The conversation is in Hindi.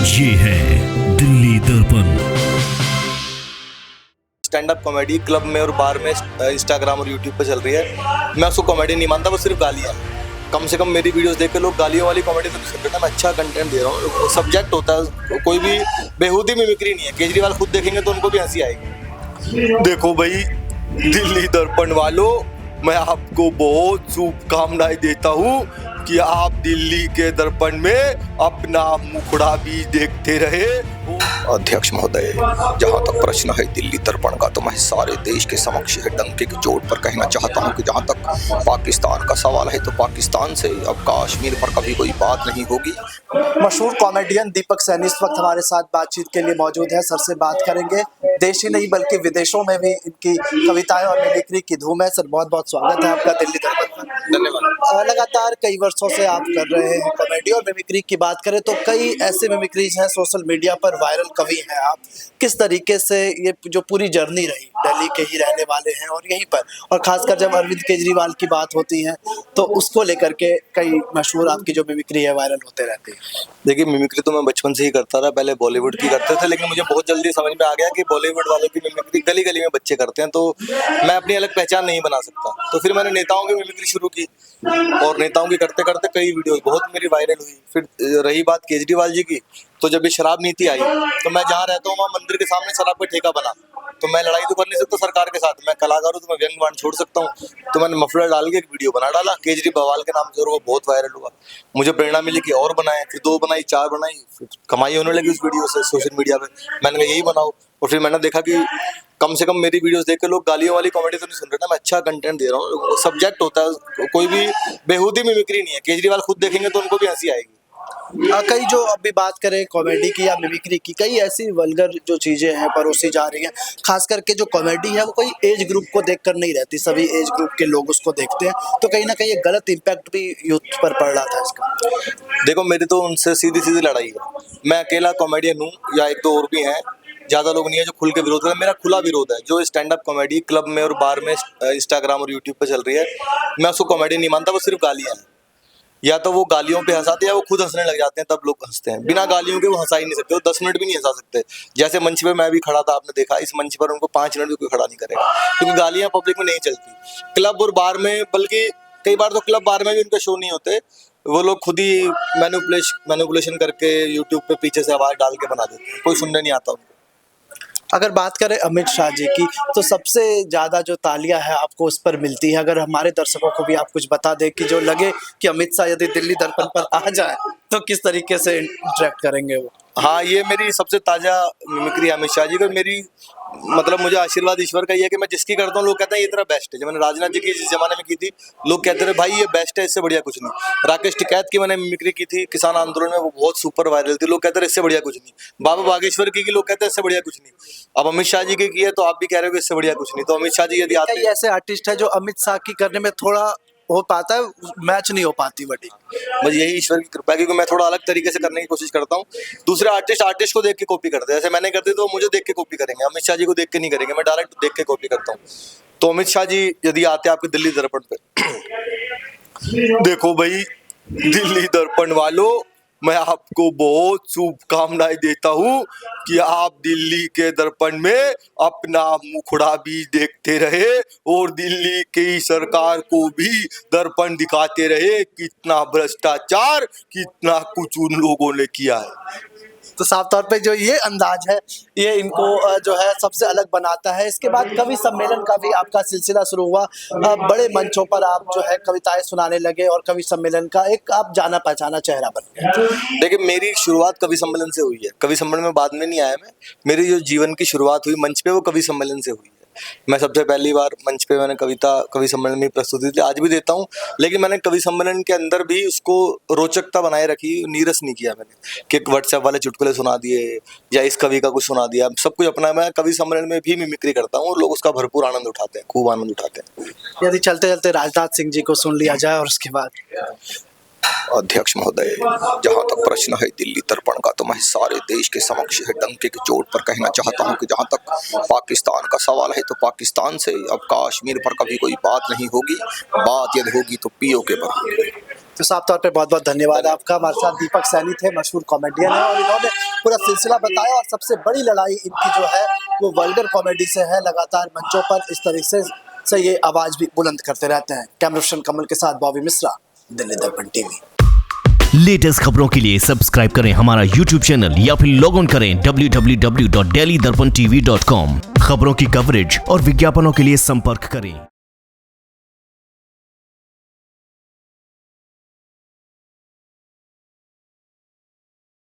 ये है दिल्ली दर्पण। स्टैंड अप कॉमेडी क्लब में और बार में इंस्टाग्राम और यूट्यूब पे चल रही है। मैं उसको कॉमेडी नहीं मानता, वो सिर्फ गालियाँ हैं। कम से कम मेरी वीडियोस देख के लोग गालियों वाली कॉमेडी तो नहीं सुन रहे। मैं अच्छा कंटेंट दे रहा हूँ, सब्जेक्ट होता है, कोई भी बेहूदी मिमिक्री नहीं है। केजरीवाल खुद देखेंगे तो उनको भी हंसी आएगी। देखो भाई दिल्ली दर्पण वालों, मैं आपको बहुत शुभकामनाएं देता हूँ कि आप दिल्ली के दर्पण में अपना मुखड़ा भी देखते रहे। अध्यक्ष महोदय, जहाँ तक प्रश्न है दिल्ली दर्पण का, तो मैं सारे देश के समक्ष है डंके की चोट पर कहना चाहता हूँ कि जहाँ तक पाकिस्तान का सवाल है तो पाकिस्तान से अब कश्मीर पर कभी कोई बात नहीं होगी। मशहूर कॉमेडियन दीपक सैनी इस वक्त हमारे साथ बातचीत के लिए मौजूद है। सर से बात करेंगे, देश ही नहीं बल्कि विदेशों में भी इनकी कविताएं और मिमिक्री की धूम है। सर बहुत बहुत स्वागत है आपका दिल्ली दर्पण पर। धन्यवाद। लगातार कई वर्षों से आप कर रहे हैं कॉमेडी और मिमिक्री की बात करें तो कई ऐसे मिमिक्रीज हैं सोशल मीडिया पर वायरल कवि हैं आप। किस तरीके से ये जो पूरी जर्नी रही, दिल्ली के ही रहने वाले हैं और यहीं पर, और खासकर जब अरविंद केजरीवाल की बात होती है तो उसको लेकर के कई मशहूर आपकी जो मिमिक्री है वायरल होते रहती है। देखिए मिमिक्री तो मैं बचपन से ही करता रहा, पहले बॉलीवुड की करते थे, लेकिन मुझे बहुत जल्दी समझ में आ गया कि बॉलीवुड वालों की मिमिक्री गली गली में बच्चे करते हैं, तो मैं अपनी अलग पहचान नहीं बना सकता। तो फिर मैंने नेताओं की मिमिक्री शुरू की और नेताओं की करते करते कई वीडियोस बहुत मेरी वायरल हुई। फिर रही बात केजरीवाल जी की, तो जब ये शराब नीति आई तो मैं जहाँ रहता हूँ वहाँ मंदिर के सामने शराब का ठेका बना, तो मैं लड़ाई तो कर नहीं सकता सरकार के साथ, मैं कलाकार हूँ तो मैं व्यंग बाण छोड़ सकता हूँ। तो मैंने मफलर डाल के एक वीडियो बना डाला केजरीवाल के नाम से और वो बहुत वायरल हुआ। मुझे प्रेरणा मिली कि और बनाए, फिर 2 बनाई, 4 बनाई, फिर कमाई होने लगी उस वीडियो से सोशल मीडिया पे। मैंने कहा यही बनाओ, और फिर मैंने देखा कि कम से कम मेरी वीडियोस देख के लोग गालियों वाली कॉमेडी तो नहीं सुन रहे। मैं अच्छा कंटेंट दे रहा हूँ, सब्जेक्ट होता है, कोई भी बेहूदी मिमिक्री नहीं है। केजरीवाल खुद देखेंगे तो उनको भी हंसी आएगी। कई जो अभी बात करें कॉमेडी की या मिमिक्री की, कई ऐसी वल्गर जो चीजें हैं परोसी जा रही हैं। खास करके जो कॉमेडी है वो कोई एज ग्रुप को देखकर नहीं रहती, सभी एज ग्रुप के लोग उसको देखते हैं, तो कहीं ना कहीं एक गलत इम्पैक्ट भी यूथ पर पड़ रहा था इसका। देखो मेरी तो उनसे सीधी सीधी लड़ाई है। मैं अकेला कॉमेडियन हूँ या 1-2 और भी हैं, ज़्यादा लोग नहीं है जो खुल के विरोध करें। मेरा खुला विरोध है जो स्टैंड अप कॉमेडी क्लब में और बार में इंस्टाग्राम और यूट्यूब पे चल रही है। मैं उसको कॉमेडी नहीं मानता, वो सिर्फ गालियाँ हैं। या तो वो गालियों पे हंसाते हैं या वो खुद हंसने लग जाते हैं, तब लोग हंसते हैं। बिना गालियों के वो हंसा ही नहीं सकते, वो 10 मिनट भी नहीं हंसा सकते। जैसे मंच पे मैं भी खड़ा था, आपने देखा, इस मंच पर उनको 5 मिनट भी कोई खड़ा नहीं करेगा, क्योंकि गालियां पब्लिक में नहीं चलती। क्लब और बार में, बल्कि कई बार तो क्लब बार में भी उनके शो नहीं होते, वो लोग खुद ही मैनिपुलेशन करके यूट्यूब पे पीछे से आवाज डाल के बना देते हैं, कोई सुनने नहीं आता उनको। अगर बात करें अमित शाह जी की, तो सबसे ज़्यादा जो तालियां है आपको उस पर मिलती है। अगर हमारे दर्शकों को भी आप कुछ बता दें कि जो लगे कि अमित शाह यदि दिल्ली दर्पण पर आ जाए तो किस तरीके से इंटरेक्ट करेंगे वो। हाँ, ये मेरी सबसे ताज़ा मिमिक्री है अमित शाह जी को। मेरी मतलब मुझे आशीर्वाद ईश्वर का ही है कि मैं जिसकी करता हूँ लोग कहते हैं ये तेरा बेस्ट है। जब मैंने राजनाथ जी की जिस जमाने में की थी, लोग कहते थे भाई ये बेस्ट है, इससे बढ़िया कुछ नहीं। राकेश टिकैत की मैंने मिमिक्री की थी किसान आंदोलन में, वो बहुत सुपर वायरल थी, लोग कहते थे इससे बढ़िया कुछ नहीं। बाबा बागेश्वर की लोग कहते हैं इससे बढ़िया कुछ नहीं। अब अमित शाह जी की है तो आप भी कह रहे हो इससे बढ़िया कुछ नहीं। तो अमित शाह जी यदि आते, ऐसे आर्टिस्ट है जो अमित शाह की करने में थोड़ा हो पाता है, मैच नहीं हो पाती बड़ी। बस यही ईश्वर की कृपा है, क्योंकि मैं थोड़ा अलग तरीके से करने की कोशिश करता हूँ। दूसरे आर्टिस्ट को देख के कॉपी करते हैं, जैसे मैंने करते तो मुझे देख के कॉपी करेंगे, अमित शाह जी को देख के नहीं करेंगे। मैं डायरेक्ट देख के कॉपी करता हूँ। तो अमित शाह जी यदि आते आपके दिल्ली दर्पण पे देखो भाई दिल्ली दर्पण वालों, मैं आपको बहुत शुभकामनाएं देता हूँ कि आप दिल्ली के दर्पण में अपना मुखड़ा भी देखते रहे और दिल्ली की सरकार को भी दर्पण दिखाते रहे कितना भ्रष्टाचार, कितना कुछ उन लोगों ने किया है। तो साफ तौर पे जो ये अंदाज है ये इनको जो है सबसे अलग बनाता है। इसके बाद कवि सम्मेलन का भी आपका सिलसिला शुरू हुआ। बड़े मंचों पर आप जो है कविताएं सुनाने लगे और कवि सम्मेलन का एक आप जाना पहचाना चेहरा बन गए। देखिए मेरी शुरुआत कवि सम्मेलन से हुई है। कवि सम्मेलन में बाद में नहीं आया मैं, मेरी जो जीवन की शुरुआत हुई मंच पे वो कवि सम्मेलन से हुई है। मैं सबसे पहली बार मंच पे मैंने कवि सम्मेलन में प्रस्तुति दी, आज भी देता हूँ, लेकिन मैंने कवि सम्मेलन के अंदर भी उसको रोचकता बनाए रखी, नीरस नहीं किया मैंने कि व्हाट्सएप वाले चुटकुले सुना दिए या इस कवि का कुछ सुना दिया। सब कुछ अपना, मैं कवि सम्मेलन में भी मिमिक्री करता हूँ और लोग उसका भरपूर आनंद उठाते हैं, खूब आनंद उठाते हैं। यदि चलते चलते राजनाथ सिंह जी को सुन लिया जाए और उसके बाद। अध्यक्ष महोदय, जहाँ तक प्रश्न है दिल्ली दर्पण का, तो मैं सारे देश के समक्ष है डंके की चोट पर कहना चाहता हूँ कि जहाँ तक पाकिस्तान का सवाल है तो पाकिस्तान से अब कश्मीर पर कभी कोई बात नहीं होगी। बात यदि होगी तो पीओके पर होगी। तो साफ तौर पे बहुत बहुत धन्यवाद आपका। हमारे साथ दीपक सैनी थे, मशहूर कॉमेडियन है और इन्होंने पूरा सिलसिला बताया। और सबसे बड़ी लड़ाई इनकी जो है वो वल्गर कॉमेडी से है। लगातार मंचों पर इस तरीके से ये आवाज भी बुलंद करते रहते हैं। कैमरा पर्सन कमल के साथ बॉबी मिश्रा, दिल्ली दर्पण टीवी। लेटेस्ट खबरों के लिए सब्सक्राइब करें हमारा YouTube चैनल या फिर लॉग ऑन करें www.delhidarpantv.com। खबरों की कवरेज और विज्ञापनों के लिए संपर्क करें।